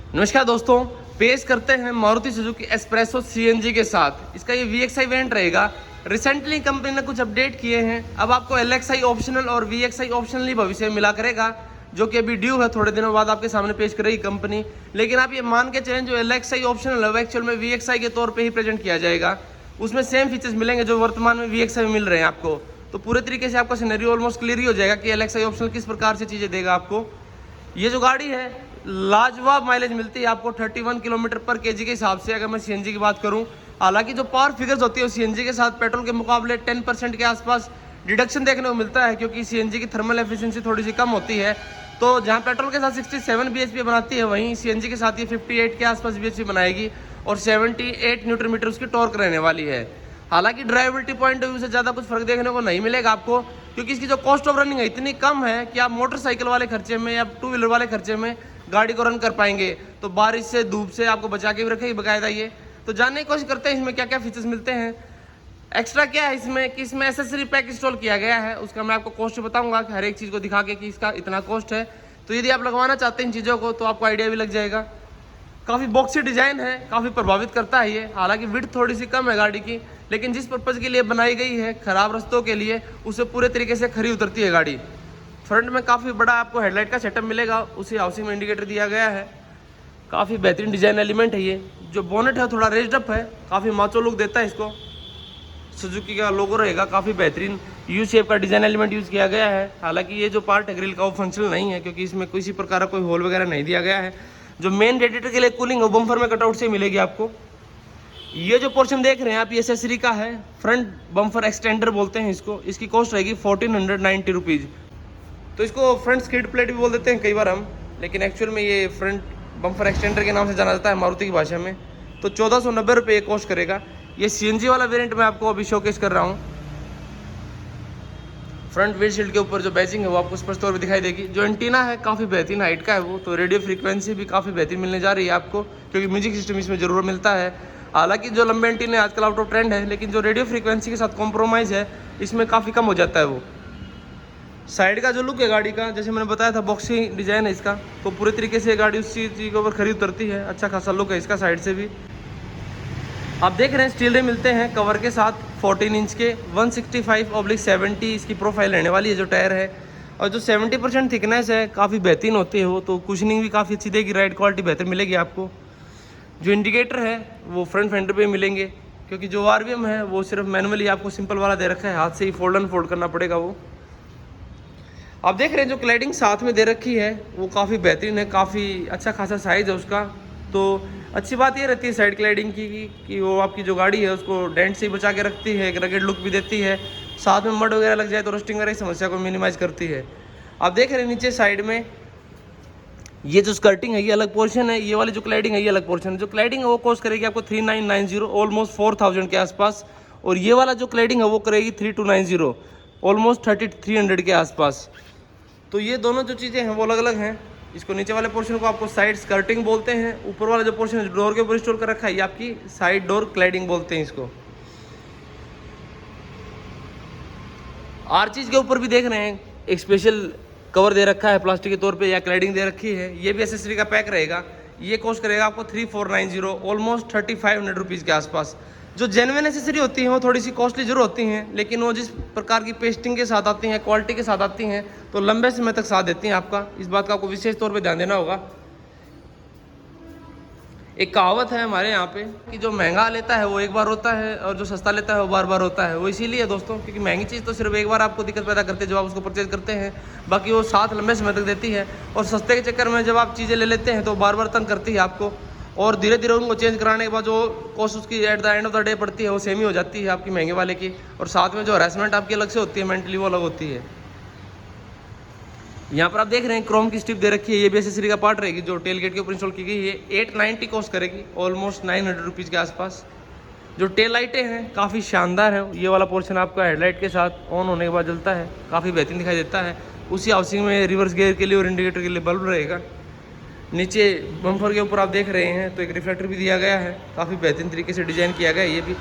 नमस्कार दोस्तों, पेश करते हैं मारुति सुजुकी एस्प्रेसो सीएनजी के साथ। इसका ये VXI वेरिएंट रहेगा। रिसेंटली कंपनी ने कुछ अपडेट किए हैं। अब आपको LXI ऑप्शनल और VXI ऑप्शनल ही भविष्य में मिला करेगा, जो कि अभी ड्यू है, थोड़े दिनों बाद आपके सामने पेश करेगी कंपनी। लेकिन आप ये मान के चलें, जो LXI ऑप्शनल है वो एक्चुअल में VXI के तौर पर ही प्रेजेंट किया जाएगा। उसमें सेम फीचर्स मिलेंगे जो वर्तमान में VXI में मिल रहे हैं आपको। तो पूरे तरीके से आपका सिनेरियो ऑलमोस्ट क्लियर ही हो जाएगा कि LXI ऑप्शनल किस प्रकार से चीज़ें देगा आपको। ये जो गाड़ी है लाजवाब माइलेज मिलती है आपको 31 किलोमीटर पर केजी के हिसाब से, अगर मैं सीएनजी की बात करूं। हालांकि जो पावर फिगर्स होती है सीएनजी के साथ पेट्रोल के मुकाबले 10% के आसपास डिडक्शन देखने को मिलता है, क्योंकि सीएनजी की थर्मल एफिशिएंसी थोड़ी सी कम होती है। तो जहां पेट्रोल के साथ 67 bhp बनाती है, वहीं सीएनजी के साथ ये 58 के आसपास bhp बनाएगी और 78 न्यूटन मीटर उसकी टॉर्क रहने वाली है। हालांकि ड्राइवेबिलिटी पॉइंट ऑफ व्यू से ज़्यादा कुछ फर्क देखने को नहीं मिलेगा आपको, क्योंकि इसकी जो कॉस्ट ऑफ रनिंग है इतनी कम है कि आप मोटरसाइकिल वाले खर्चे में या टू व्हीलर वाले खर्चे में गाड़ी को रन कर पाएंगे। तो बारिश से धूप से आपको बचा के भी रखेगी बाकायदा ये। तो जानने की कोशिश करते हैं इसमें क्या क्या फीचर्स मिलते हैं, एक्स्ट्रा क्या है इसमें, कि इसमें एसेसरी पैक इंस्टॉल किया गया है। उसका मैं आपको कॉस्ट बताऊंगा कि हर एक चीज़ को दिखा के कि इसका इतना कॉस्ट है। तो यदि आप लगवाना चाहते हैं इन चीज़ों को तो आपको आइडिया भी लग जाएगा। काफ़ी बॉक्सी डिज़ाइन है, काफ़ी प्रभावित करता है ये। हालांकि विड्थ थोड़ी सी कम है गाड़ी की, लेकिन जिस पर्पज़ के लिए बनाई गई है, ख़राब रास्तों के लिए, उसे पूरे तरीके से खरी उतरती है गाड़ी। फ्रंट में काफ़ी बड़ा आपको हेडलाइट का सेटअप मिलेगा, उसी हाउसिंग में इंडिकेटर दिया गया है। काफ़ी बेहतरीन डिज़ाइन एलिमेंट है ये। जो बोनेट है थोड़ा रेज्ड अप है, काफ़ी माचो लुक देता है इसको। सुजुकी का लोगो रहेगा, काफ़ी बेहतरीन यू शेप का डिज़ाइन एलिमेंट यूज़ किया गया है। हालांकि ये जो पार्ट है ग्रिल का वो फंक्शनल नहीं है, क्योंकि इसमें किसी प्रकार का कोई होल वगैरह नहीं दिया गया है। जो मेन रेडिएटर के लिए कूलिंग है बम्फर में कटआउट से मिलेगी आपको। ये जो पोर्शन देख रहे हैं आप, ये एसेसरी का है, फ्रंट बम्फर एक्सटेंडर बोलते हैं इसको। इसकी कॉस्ट रहेगी 1490 रुपीज़। तो इसको फ्रंट स्किड प्लेट भी बोल देते हैं कई बार हम, लेकिन एक्चुअल में ये फ्रंट बम्फर एक्सटेंडर के नाम से जाना जाता है मारुति की भाषा में। तो 1490 रुपये कॉस्ट करेगा। ये सीएनजी वाला वेरिएंट मैं आपको अभी शोकेस कर रहा हूँ। फ्रंट विंडशील्ड के ऊपर जो बैजिंग है वो आपको स्पष्ट तौर पर दिखाई देगी। जो एंटीना है काफ़ी बेहतरीन हाइट का है वो, तो रेडियो फ्रीक्वेंसी भी काफ़ी बेहतरीन मिलने जा रही है आपको, क्योंकि म्यूजिक सिस्टम इसमें जरूर मिलता है। हालांकि जो लंबे एंटीने आजकल आउट ऑफ ट्रेंड है, लेकिन जो रेडियो फ्रीक्वेंसी के साथ कॉम्प्रोमाइज़ है इसमें काफ़ी कम हो जाता है वो। साइड का जो लुक है गाड़ी का, जैसे मैंने बताया था बॉक्सी डिज़ाइन है इसका, तो पूरे तरीके से गाड़ी उसी चीज़ के ऊपर खरी उतरती है। अच्छा खासा लुक है इसका साइड से भी। आप देख रहे हैं स्टील रे मिलते हैं कवर के साथ 14 इंच के 165/70 इसकी प्रोफाइल रहने वाली है जो टायर है। और जो 70% थिकनेस है काफ़ी बेहतरीन होती है वो, तो कुशनिंग भी काफ़ी अच्छी देगी, राइड क्वालिटी बेहतर मिलेगी आपको। जो इंडिकेटर है वो फ्रंट फेंडर पे मिलेंगे, क्योंकि जो RVM है वो सिर्फ मैनुअली आपको सिंपल वाला दे रखा है, हाथ से ही फोल्ड अनफोल्ड करना पड़ेगा वो। आप देख रहे हैं जो क्लैडिंग साथ में दे रखी है वो काफ़ी बेहतरीन है, काफ़ी अच्छा खासा साइज़ है उसका। तो अच्छी बात ये रहती है साइड क्लैडिंग की कि वो आपकी जो गाड़ी है उसको डेंट से ही बचा के रखती है, एक रगेड लुक भी देती है। साथ में मड वगैरह लग जाए तो रस्टिंग वगैरह की समस्या को मिनिमाइज़ करती है। आप देख रहे हैं नीचे साइड में ये जो स्कर्टिंग है ये अलग पोर्शन है, ये वाली जो क्लैडिंग है ये अलग पोर्शन है। जो क्लैडिंग है वो कॉस्ट करेगी आपको 3990, ऑलमोस्ट 4000 के आसपास। और ये वाला जो क्लैडिंग है वो करेगी 3290, ऑलमोस्ट 3300 के आसपास। तो ये दोनों जो चीज़ें हैं वो अलग अलग हैं। इसको नीचे वाले पोर्शन को आपको साइड स्कर्टिंग बोलते हैं, ऊपर वाला जो पोर्शन डोर के ऊपर इंस्टॉल कर रखा है ये आपकी साइड डोर क्लैडिंग बोलते हैं इसको। आर्चिज के ऊपर भी देख रहे हैं एक स्पेशल कवर दे रखा है प्लास्टिक के तौर पे, या क्लैडिंग दे रखी है। ये भी एसेसरी का पैक रहेगा। ये कॉस्ट करेगा आपको 3490, ऑलमोस्ट 3500 रुपीज़ के आसपास। जो जेन्युइन एसेसरी होती हैं वो थोड़ी सी कॉस्टली जरूर होती हैं, लेकिन वो जिस प्रकार की पेस्टिंग के साथ आती हैं, क्वालिटी के साथ आती हैं, तो लंबे समय तक साथ देती हैं आपका। इस बात का आपको विशेष तौर पे ध्यान देना होगा। एक कहावत है हमारे यहाँ पे कि जो महंगा लेता है वो एक बार होता है, और जो सस्ता लेता है वो बार बार होता है। वो इसीलिए दोस्तों, क्योंकि महंगी चीज़ तो सिर्फ एक बार आपको दिक्कत पैदा करती है जब आप उसको परचेज करते हैं, बाकी वो साथ लंबे समय तक देती है। और सस्ते के चक्कर में जब आप चीज़ें ले लेते हैं तो बार बार तंग करती है आपको, और धीरे धीरे उनको चेंज कराने के बाद जो कॉस्ट उसकी at the end of the day पड़ती है वो सेम ही हो जाती है आपकी महंगे वाले की। और साथ में जो हरासमेंट आपकी अलग से होती है मेंटली, वो अलग होती है। यहाँ पर आप देख रहे हैं क्रोम की स्ट्रिप दे रखी है, ये भी एसेसरी का पार्ट रहेगी जो टेल गेट के ऊपर इंस्टॉल की गई है। 890 कॉस्ट करेगी, ऑलमोस्ट 900 रुपीज़ के आसपास। जो टेल लाइटें हैं काफ़ी शानदार है। ये वाला पोर्शन आपका हेडलाइट के साथ ऑन होने के बाद जलता है, काफ़ी बेहतरीन दिखाई देता है। उसी हाउसिंग में रिवर्स गियर के लिए और इंडिकेटर के लिए बल्ब रहेगा। नीचे बम्फर के ऊपर आप देख रहे हैं तो एक रिफ्लेक्टर भी दिया गया है, काफ़ी बेहतरीन तरीके से डिज़ाइन किया गया है। ये भी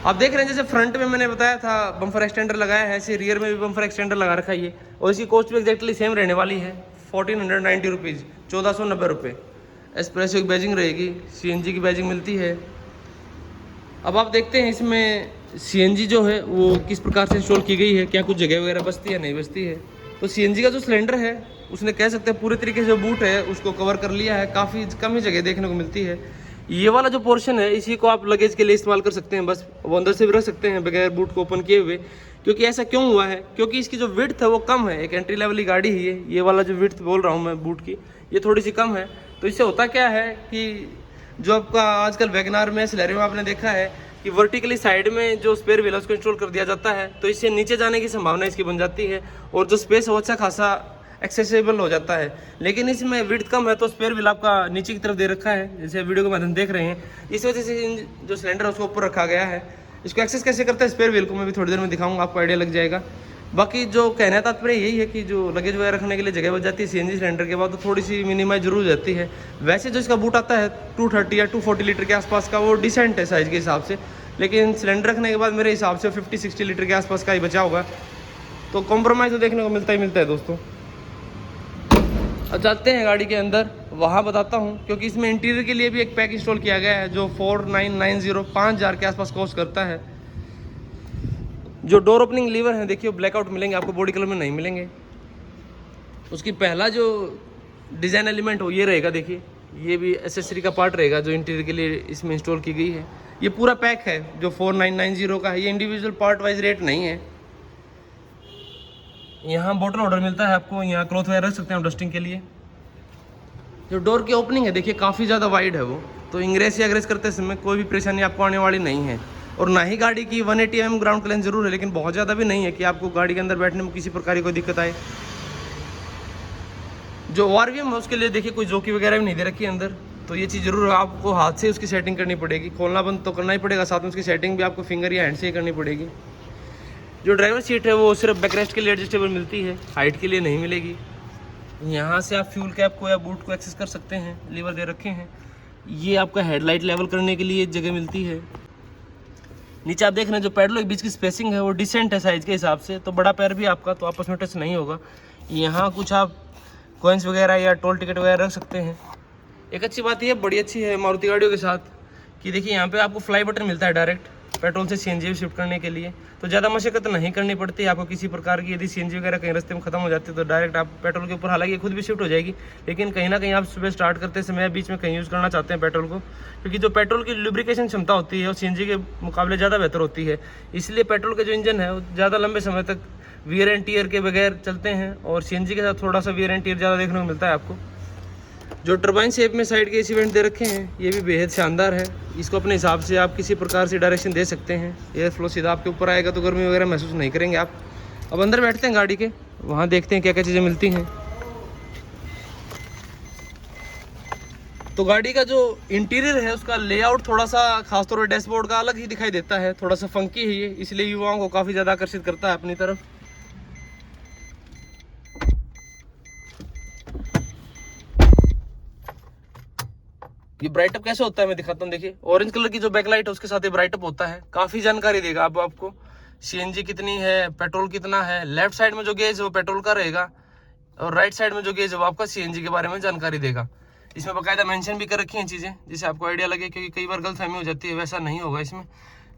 आप देख रहे हैं जैसे फ्रंट में मैंने बताया था बम्फर एक्सटेंडर लगाया है, ऐसे रियर में भी बम्फर एक्सटेंडर लगा रखा है ये। और इसकी कॉस्ट भी एक्जैक्टली सेम रहने वाली है 1490 रुपीज़, 1490 रुपये। एस्प्रेसो की बैजिंग रहेगी, सीएनजी की बैजिंग मिलती है। अब आप देखते हैं इसमें सीएनजी जो है वो किस प्रकार से इंस्टॉल की गई है, क्या कुछ जगह वगैरह बचती है नहीं बचती है। तो सीएनजी का जो सिलेंडर है उसने कह सकते हैं पूरे तरीके से जो बूट है उसको कवर कर लिया है, काफ़ी कम ही जगह देखने को मिलती है। ये वाला जो पोर्शन है इसी को आप लगेज के लिए इस्तेमाल कर सकते हैं, बस वो अंदर से भी रख सकते हैं बगैर बूट को ओपन किए हुए। क्योंकि ऐसा क्यों हुआ है, क्योंकि इसकी जो विड्थ है वो कम है, एक एंट्री लेवल की गाड़ी ही है। ये वाला जो विड्थ बोल रहा हूँ मैं बूट की, ये थोड़ी सी कम है। तो इससे होता क्या है कि जो आपका आजकल वैगनार में सिलेरियो में आपने देखा है कि वर्टिकली साइड में जो स्पेयर व्हील है उसको इंस्टॉल कर दिया जाता है, तो इससे नीचे जाने की संभावना इसकी बन जाती है और जो स्पेस है वो अच्छा खासा एक्सेसिबल हो जाता है। लेकिन इसमें विड्थ कम है तो स्पेयर व्हील आपका नीचे की तरफ दे रखा है, जैसे वीडियो के माध्यम देख रहे हैं। इस वजह से जो सिलेंडर है उसको ऊपर रखा गया है। इसको एक्सेस कैसे करता है स्पेयर व्हील को मैं भी थोड़ी देर में दिखाऊंगा, आपको आइडिया लग जाएगा। बाकी जो कहना तात्पर्य यही है कि जो लगेज वगैरह रखने के लिए जगह बच जाती है सीएनजी सिलेंडर के बाद, तो थोड़ी सी मिनिमाइज जरूर हो जाती है। वैसे जो इसका बूट आता है 230 या 240 लीटर के आसपास का, वो डिसेंट है साइज़ के हिसाब से। लेकिन सिलेंडर रखने के बाद मेरे हिसाब से 50-60 लीटर के आसपास का ही बचा होगा, तो कॉम्प्रोमाइज़ तो देखने को मिलता है दोस्तों। अब जाते हैं गाड़ी के अंदर, वहाँ बताता हूँ। क्योंकि इसमें इंटीरियर के लिए भी एक पैक इंस्टॉल किया गया है जो 4990 5,000 के आसपास कॉस्ट करता है। जो डोर ओपनिंग लीवर है देखिए ब्लैकआउट मिलेंगे आपको, बॉडी कलर में नहीं मिलेंगे। उसकी पहला जो डिज़ाइन एलिमेंट हो ये रहेगा, देखिए ये भी एसेसरी का पार्ट रहेगा जो इंटीरियर के लिए इसमें इंस्टॉल की गई है। ये पूरा पैक है जो 4990 का है, ये इंडिविजुअल पार्ट वाइज रेट नहीं है। यहाँ बॉटल ऑर्डर मिलता है आपको, यहाँ क्लॉथ वगैरह रख सकते हैं डस्टिंग के लिए। जो डोर की ओपनिंग है देखिए काफ़ी ज़्यादा वाइड है वो, तो इंग्रेस या एग्रेस करते समय कोई भी परेशानी आपको आने वाली नहीं है। और ना ही गाड़ी की 180 mm ग्राउंड क्लियरेंस जरूर है, लेकिन बहुत ज़्यादा भी नहीं है कि आपको गाड़ी के अंदर बैठने में किसी प्रकार की कोई दिक्कत आए। जो ORVM है उसके लिए देखिए कोई जोकी वगैरह भी नहीं दे रखी है अंदर, तो ये चीज़ जरूर आपको हाथ से उसकी सेटिंग करनी पड़ेगी। खोलना बंद तो करना ही पड़ेगा, साथ में उसकी सेटिंग भी आपको फिंगर या हैंड से ही करनी पड़ेगी। जो ड्राइवर सीट है वो सिर्फ बैकरेस्ट के लिए एडजस्टेबल मिलती है, हाइट के लिए नहीं मिलेगी। यहाँ से आप फ्यूल कैप को या बूट को एक्सेस कर सकते हैं, लीवर दे रखे हैं। ये आपका हेडलाइट लेवल करने के लिए जगह मिलती है। नीचे आप देख रहे हैं जो पैडलों के बीच की स्पेसिंग है वो डिसेंट है साइज़ के हिसाब से, तो बड़ा पैर भी आपका तो आपस में टच नहीं होगा। यहाँ कुछ आप कॉइन्स वगैरह या टोल टिकट वगैरह रख सकते हैं। एक अच्छी बात ये बड़ी अच्छी है मारुति गाड़ियों के साथ कि देखिए यहाँ पे आपको फ्लाई बटन मिलता है डायरेक्ट पेट्रोल से सीएनजी शिफ्ट करने के लिए, तो ज़्यादा मशक्कत नहीं करनी पड़ती आपको किसी प्रकार की। यदि सीएनजी वगैरह कहीं रास्ते में खत्म हो जाती है तो डायरेक्ट आप पेट्रोल के ऊपर, हालांकि खुद भी शिफ्ट हो जाएगी, लेकिन कहीं ना कहीं आप सुबह स्टार्ट करते समय बीच में कहीं यूज़ करना चाहते हैं पेट्रोल को, क्योंकि जो पेट्रोल की लुब्रिकेशन क्षमता होती है वो सीएनजी के मुकाबले ज़्यादा बेहतर होती है। इसलिए पेट्रोल के जो इंजन है वो ज़्यादा लंबे समय तक वियर एंड टियर के बगैर चलते हैं, और सीएनजी के साथ थोड़ा सा वियर एंड टियर ज़्यादा देखने को मिलता है आपको। जो टर्बाइन शेप में साइड के एसी वेंट दे रखे हैं ये भी बेहद शानदार है। इसको अपने हिसाब से आप किसी प्रकार से डायरेक्शन दे सकते हैं, एयर फ्लो सीधा आपके ऊपर आएगा तो गर्मी वगैरह महसूस नहीं करेंगे आप। अब अंदर बैठते हैं गाड़ी के, वहाँ देखते हैं क्या क्या चीज़ें मिलती हैं। तो गाड़ी का जो इंटीरियर है उसका लेआउट थोड़ा सा खासतौर पर डैशबोर्ड का अलग ही दिखाई देता है, थोड़ा सा फंकी है ये, इसलिए युवाओं को काफ़ी ज़्यादा आकर्षित करता है अपनी तरफ। ये ब्राइटअप कैसे होता है मैं दिखाता हूँ। देखिए ऑरेंज कलर की जो बैकलाइट है उसके साथ ये ब्राइटअप होता है, काफ़ी जानकारी देगा आपको सीएनजी कितनी है, पेट्रोल कितना है। लेफ्ट साइड में जो गेज है वो पेट्रोल का रहेगा और राइट साइड में जो गेज है वो आपका सीएनजी के बारे में जानकारी देगा। इसमें बाकायदा मेंशन भी कर रखी हैं चीज़ें जिससे आपको आइडिया लगे, क्योंकि कई बार गलतफहमी हो जाती है, वैसा नहीं होगा इसमें।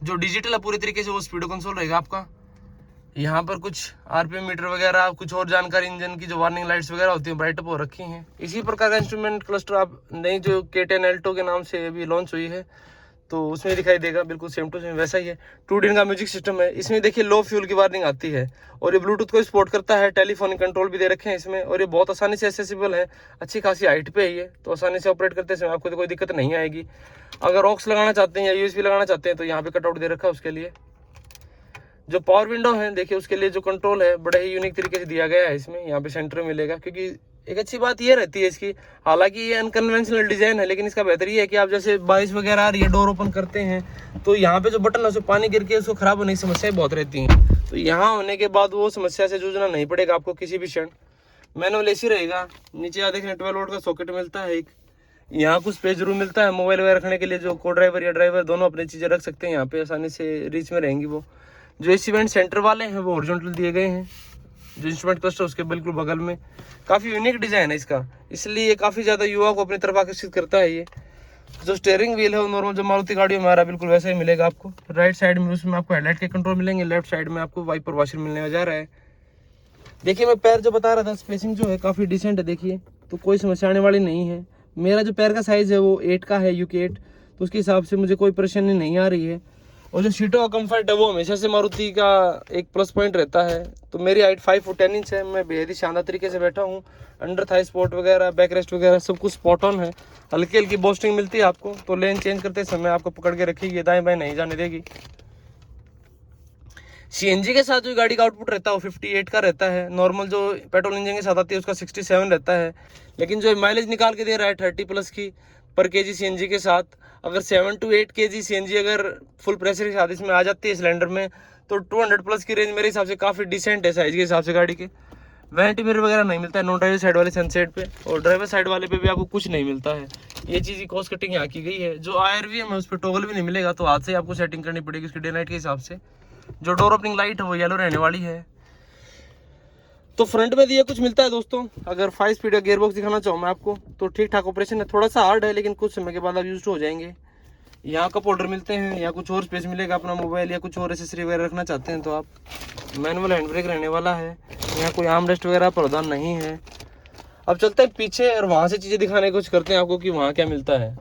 जो डिजिटल है पूरी तरीके से वो स्पीडो कंसोल रहेगा आपका। यहाँ पर कुछ आरपीएम मीटर वगैरह, कुछ और जानकारी, इंजन की जो वार्निंग लाइट्स वगैरह होती हैं ब्राइटअप हो रखी हैं। इसी प्रकार का इंस्ट्रूमेंट क्लस्टर आप नई जो K10 Alto के नाम से अभी लॉन्च हुई है तो उसमें दिखाई देगा, बिल्कुल सेम टू सेम वैसा ही है। 2 दिन का म्यूजिक सिस्टम है इसमें, देखिए लो फ्यूल की वार्निंग आती है, और ये ब्लूटूथ को सपोर्ट करता है। टेलीफोनिक कंट्रोल भी दे रखे हैं इसमें, और ये बहुत आसानी से एक्सेसिबल है, अच्छी खासी हाइट पे है ये, तो आसानी से ऑपरेट करते समय आपको तो कोई दिक्कत नहीं आएगी। अगर ऑक्स लगाना चाहते हैं या यूएसबी लगाना चाहते हैं तो यहाँ पे कटआउट दे रखा है उसके लिए। जो पावर विंडो है देखिए उसके लिए जो कंट्रोल है बड़े ही यूनिक तरीके से दिया गया है इसमें, यहाँ पे सेंटर में मिलेगा। क्योंकि एक अच्छी बात ये रहती है इसकी, हालांकि ये अनकन्वेंशनल डिजाइन है, लेकिन इसका बेहतर ये है कि आप जैसे बारिश वगैरह आ रही है, डोर ओपन करते हैं तो यहाँ पे जो बटन है उसमें पानी गिर के उसको खराब होने की समस्याएं बहुत रहती हैं, तो यहाँ होने के बाद वो समस्या से जूझना नहीं पड़ेगा आपको किसी भी क्षण। मैनुअल एसी रहेगा, नीचे आप देख रहे हैं 12 वोल्ट का सॉकेट मिलता है एक, यहाँ कुछ स्पेस जरूर मिलता है मोबाइल वगैरह रखने के लिए। जो को ड्राइवर या ड्राइवर दोनों अपनी चीज़ें रख सकते हैं यहाँ पे, आसानी से रीच में रहेंगी वो। जो एसी वेंट सेंटर वाले हैं वो हॉरिजॉन्टल दिए गए हैं, जो इंस्ट्रूमेंट क्लस्टर उसके बिल्कुल बगल में। काफ़ी यूनिक डिज़ाइन है इसका, इसलिए काफ़ी ज़्यादा युवा को अपनी तरफ आकर्षित करता है। ये जो स्टीयरिंग व्हील है वो नॉर्मल जो मारुति गाड़ी में हमारा बिल्कुल वैसा ही मिलेगा आपको। राइट साइड में उसमें आपको हेडलाइट के कंट्रोल मिलेंगे, लेफ्ट साइड में आपको वाइपर वॉशर मिलने जा रहा है। देखिए मैं पैर जो बता रहा था, स्पेसिंग जो है काफ़ी डिसेंट है, देखिए तो कोई समस्या आने वाली नहीं है। मेरा जो पैर का साइज़ है वो 8 का है, UK 8, तो उसके हिसाब से मुझे कोई परेशानी नहीं आ रही है। और जो सीटों का कंफर्ट है वो हमेशा से मारुति का एक प्लस पॉइंट रहता है। तो मेरी हाइट 5 फुट 10 इंच है, मैं बेहद ही शानदार तरीके से बैठा हूँ। अंडर थाई स्पॉट वगैरह, बैक रेस्ट वगैरह सब कुछ स्पॉट ऑन है। हल्की हल्की बोस्टिंग मिलती है आपको, तो लेन चेंज करते समय आपको पकड़ के रखेगी, दाएं बाएं नहीं जाने देगी। CNG के साथ जो गाड़ी का आउटपुट रहता है वो 58 का रहता है। नॉर्मल जो पेट्रोल इंजन के साथ आती है उसका 67 रहता है, लेकिन जो माइलेज निकाल के दे रहा है 30 प्लस की पर केजी CNG के साथ। अगर 7 to 8 kg CNG अगर फुल प्रेशर के साथ इसमें आ जाती है सिलेंडर में, तो 200 प्लस की रेंज मेरे हिसाब से काफ़ी डिसेंट है साइज के हिसाब से गाड़ी के। वैनिटी मिरर वगैरह नहीं मिलता है नॉन ड्राइवर साइड वाले सनसेट पे, और ड्राइवर साइड वाले पे भी आपको कुछ नहीं मिलता है। ये चीज़ की कॉस्ट कटिंग यहाँ की गई है। जो IRVM है उस पर टॉगल भी नहीं मिलेगा, तो हाथ से आपको सेटिंग करनी पड़ेगी उसकी डे नाइट के हिसाब से। जो डोर ओपनिंग लाइट है वो येलो रहने वाली है। तो फ्रंट में दिया कुछ मिलता है दोस्तों। अगर 5 स्पीड का गियरबॉक्स दिखाना चाहूँ मैं आपको, तो ठीक ठाक ऑपरेशन है, थोड़ा सा हार्ड है लेकिन कुछ समय के बाद आप यूज्ड हो जाएंगे। यहाँ कप होल्डर मिलते हैं, यहाँ कुछ और स्पेस मिलेगा, अपना मोबाइल या कुछ और एसेसरी वगैरह रखना चाहते हैं तो आप। मैनुअल हैंड ब्रेक रहने वाला है, यहाँ कोई आर्म रेस्ट वगैरह प्रावधान नहीं है। अब चलते हैं पीछे और वहाँ से चीज़ें दिखाने की कोशिश करते हैं आपको कि वहाँ क्या मिलता है।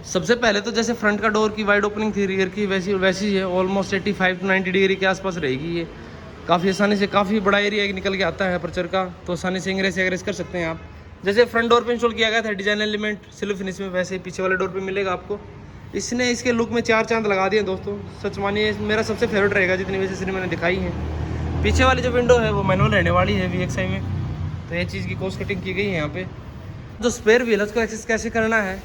सबसे पहले तो जैसे फ्रंट का डोर की वाइड ओपनिंग थी रियर की, वैसी है। ऑलमोस्ट 85 to 90 डिग्री के आसपास रहेगी ये। काफ़ी आसानी से, काफ़ी बड़ा एरिया निकल के आता है अपर्चर का, तो आसानी से इंग्रेस कर सकते हैं आप। जैसे फ्रंट डोर पे इंस्टॉल किया गया था डिजाइन एलिमेंट सिल्वर फिनिश में, वैसे पीछे वाले डोर पे मिलेगा आपको। इसने इसके लुक में 4 चांद लगा दिए दोस्तों, सच मानिए मेरा सबसे फेवरेट रहेगा जितनी वैसे मैंने दिखाई है। पीछे वाली जो विंडो है वो मैनुअल रहने वाली है VXI में, तो ये चीज़ की कॉस्ट कटिंग की गई है यहाँ पे। जो स्पेयर व्हील है उसको एक्सेस कैसे करना है,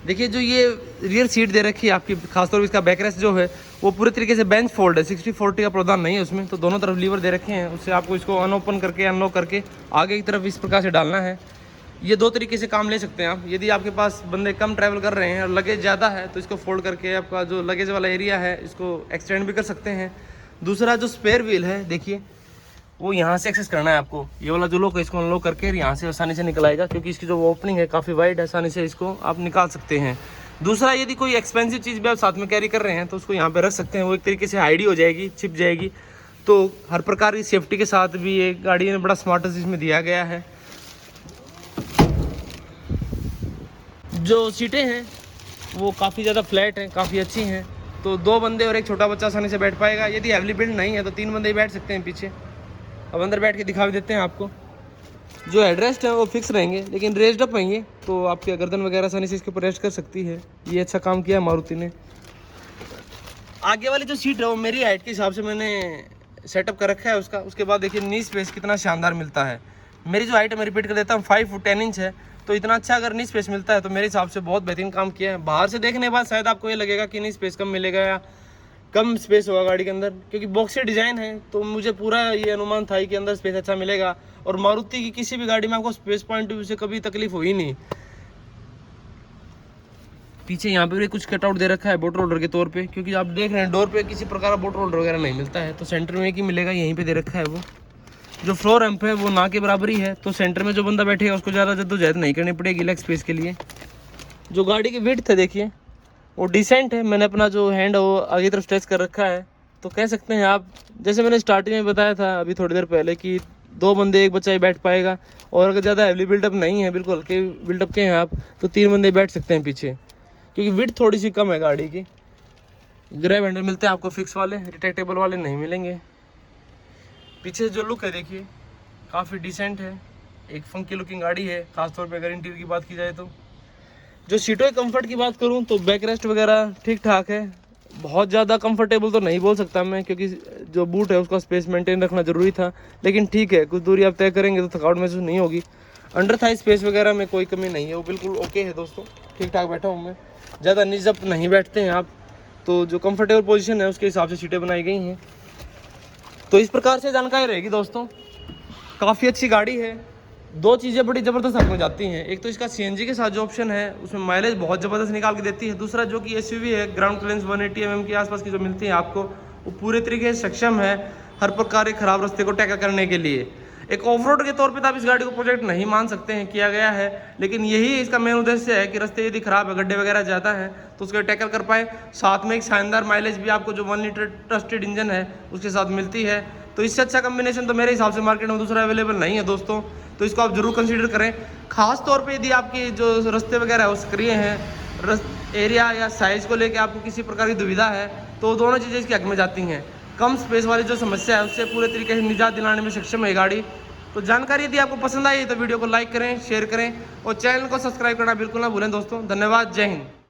देखिए जो ये रियर सीट दे रखी है आपकी, खासतौर पर इसका बैकरेस्ट जो है वो पूरे तरीके से बेंच फोल्ड है, 60/40 का प्रावधान नहीं है उसमें। तो दोनों तरफ लीवर दे रखे हैं, उससे आपको इसको अनओपन करके अनलॉक करके आगे की तरफ इस प्रकार से डालना है। ये 2 तरीके से काम ले सकते हैं आप। यदि आपके पास बंदे कम ट्रैवल कर रहे हैं और लगेज ज़्यादा है तो इसको फोल्ड करके आपका जो लगेज वाला एरिया है इसको एक्सटेंड भी कर सकते हैं। दूसरा जो स्पेयर व्हील है देखिए वो यहाँ से एक्सेस करना है आपको। ये वाला जो लोग है इसको अनलॉक करके यहाँ से आसानी से निकल आएगा, क्योंकि इसकी जो ओपनिंग है काफ़ी वाइड है, आसानी से इसको आप निकाल सकते हैं। दूसरा, यदि कोई एक्सपेंसिव चीज़ भी आप साथ में कैरी कर रहे हैं तो उसको यहाँ पे रख सकते हैं, वो एक तरीके से हाइड हो जाएगी, छिप जाएगी। तो हर प्रकार की सेफ्टी के साथ भी ये गाड़ी ने बड़ा स्मार्ट इसमें दिया गया है। जो सीटें हैं वो काफ़ी ज़्यादा फ्लैट हैं, काफ़ी अच्छी हैं, तो 2 बंदे और एक छोटा बच्चा आसानी से बैठ पाएगा। यदि हैवली बिल्ड नहीं है तो 3 बंदे ही बैठ सकते हैं पीछे। अब अंदर बैठ के दिखा भी देते हैं आपको। जो हेडरेस्ट है वो फिक्स रहेंगे लेकिन रेस्ड अप रहेंगे, तो आपकी गर्दन वगैरह आसानी से इसके ऊपर रेस्ट कर सकती है। ये अच्छा काम किया है मारुति ने। आगे वाली जो सीट है वो मेरी हाइट के हिसाब से मैंने सेटअप कर रखा है उसका। उसके बाद देखिए नी स्पेस कितना शानदार मिलता है। मेरी जो हाइट है मैं रिपीट कर देता हूँ 5 फुट 10 इंच है, तो इतना अच्छा अगर नी स्पेस मिलता है तो मेरे हिसाब से बहुत बेहतरीन काम किया है। बाहर से देखने के बाद शायद आपको ये लगेगा कि नी स्पेस कम मिलेगा या कम स्पेस होगा गाड़ी के अंदर, क्योंकि बॉक्सी डिज़ाइन है, तो मुझे पूरा ये अनुमान था कि अंदर स्पेस अच्छा मिलेगा। और मारुति की किसी भी गाड़ी में आपको स्पेस पॉइंट ऑफ व्यू से कभी तकलीफ हुई नहीं। पीछे यहाँ पे भी कुछ कटआउट दे रखा है बोट होल्डर के तौर पे, क्योंकि आप देख रहे हैं डोर पे किसी प्रकार का बोट होल्डर वगैरह नहीं मिलता है, तो सेंटर में एक ही मिलेगा, यहीं पे दे रखा है। वो जो फ्लोर रैंप है वो ना के बराबर ही है, तो सेंटर में जो बंदा बैठेगा उसको ज़्यादा जद्दोजहद नहीं करनी पड़ेगी लेग स्पेस के लिए। जो गाड़ी की विड्थ है देखिए वो डिसेंट है। मैंने अपना जो हैंड है वो आगे तरफ स्ट्रेच कर रखा है, तो कह सकते हैं आप, जैसे मैंने स्टार्टिंग में बताया था अभी थोड़ी देर पहले कि 2 बंदे 1 बच्चा ही बैठ पाएगा। और अगर ज़्यादा हैवी बिल्डअप नहीं है, बिल्कुल हल्के बिल्डअप के हैं आप, तो 3 बंदे बैठ सकते हैं पीछे, क्योंकि विड्थ थोड़ी सी कम है गाड़ी की। ग्रैब हैंडल मिलते हैं आपको फिक्स वाले, रिट्रैक्टेबल वाले नहीं मिलेंगे। पीछे जो लुक है देखिए काफ़ी डिसेंट है, एक फंकी लुकिंग गाड़ी है, खासतौर पर अगर इंटीरियर की बात की जाए तो। जो सीटों के कंफर्ट की बात करूं तो बैक रेस्ट वगैरह ठीक ठाक है, बहुत ज़्यादा कंफर्टेबल तो नहीं बोल सकता मैं, क्योंकि जो बूट है उसका स्पेस मेंटेन रखना ज़रूरी था, लेकिन ठीक है, कुछ दूरी आप तय करेंगे तो थकावट महसूस नहीं होगी। अंडर थाई स्पेस वगैरह में कोई कमी नहीं है, वो बिल्कुल ओके है दोस्तों, ठीक ठाक बैठा हूँ मैं। ज़्यादा निजप नहीं बैठते हैं आप, तो जो कंफर्टेबल पोजीशन है उसके हिसाब से सीटें बनाई गई हैं। तो इस प्रकार से जानकारी रहेगी दोस्तों, काफ़ी अच्छी गाड़ी है। दो चीज़ें बड़ी ज़बरदस्त हक में जाती हैं। एक तो इसका सीएनजी के साथ जो ऑप्शन है उसमें माइलेज बहुत ज़बरदस्त निकाल के देती है। दूसरा जो कि एसयूवी है, ग्राउंड क्लियरेंस 180 mm के आसपास की जो मिलती है आपको, वो पूरे तरीके से सक्षम है हर प्रकार के खराब रास्ते को टैकल करने के लिए। एक ऑफ रोड के तौर पे तो आप इस गाड़ी को प्रोजेक्ट नहीं मान सकते हैं, किया गया है, लेकिन यही इसका मेन उद्देश्य है कि रास्ते यदि खराब है, गड्ढे वगैरह ज़्यादा हैं तो उसको टैकल कर पाए। साथ में एक शानदार माइलेज भी आपको जो 1 लीटर ट्रस्टेड इंजन है उसके साथ मिलती है। तो इससे अच्छा कम्बिनेशन तो मेरे हिसाब से मार्केट में दूसरा अवेलेबल नहीं है दोस्तों, तो इसको आप जरूर कंसीडर करें। खास तौर पे यदि आपके जो रास्ते वगैरह है वो सक्रिय हैं, एरिया या साइज़ को लेकर आपको किसी प्रकार की दुविधा है, तो दोनों चीज़ें इसके हक में जाती हैं। कम स्पेस वाली जो समस्या है उससे पूरे तरीके से निजात दिलाने में सक्षम है गाड़ी। तो जानकारी यदि आपको पसंद आई तो वीडियो को लाइक करें, शेयर करें और चैनल को सब्सक्राइब करना बिल्कुल ना भूलें दोस्तों। धन्यवाद, जय हिंद।